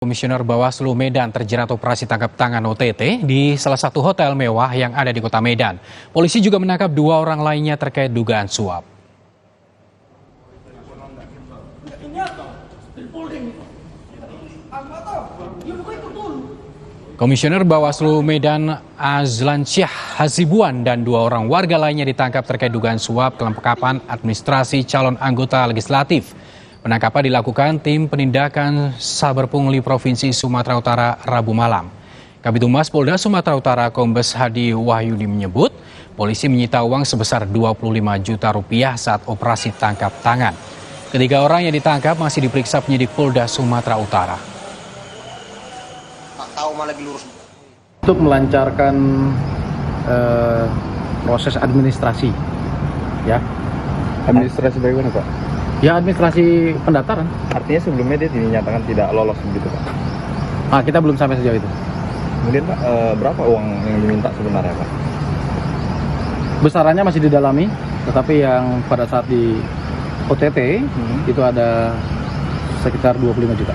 Komisioner Bawaslu Medan terjerat operasi tangkap tangan OTT di salah satu hotel mewah yang ada di kota Medan. Polisi juga menangkap 2 orang lainnya terkait dugaan suap. Komisioner Bawaslu Medan Azlansyah Hasibuan dan 2 orang warga lainnya ditangkap terkait dugaan suap kelengkapan administrasi calon anggota legislatif. Penangkapan dilakukan tim penindakan Saber Pungli Provinsi Sumatera Utara Rabu malam. Kabid Humas Polda Sumatera Utara Kombes Hadi Wahyudi menyebut, polisi menyita uang sebesar 25 juta rupiah saat operasi tangkap tangan. Ketiga orang yang ditangkap masih diperiksa penyidik Polda Sumatera Utara. Untuk melancarkan proses administrasi, ya. Administrasi bagaimana, Pak? Ya, administrasi pendaftaran. Artinya sebelumnya dia dinyatakan tidak lolos begitu, Pak? Nah, kita belum sampai sejauh itu. Kemudian, Pak, berapa uang yang diminta sebenarnya, Pak? Besarannya masih didalami, tetapi yang pada saat di OTT itu ada sekitar 25 juta.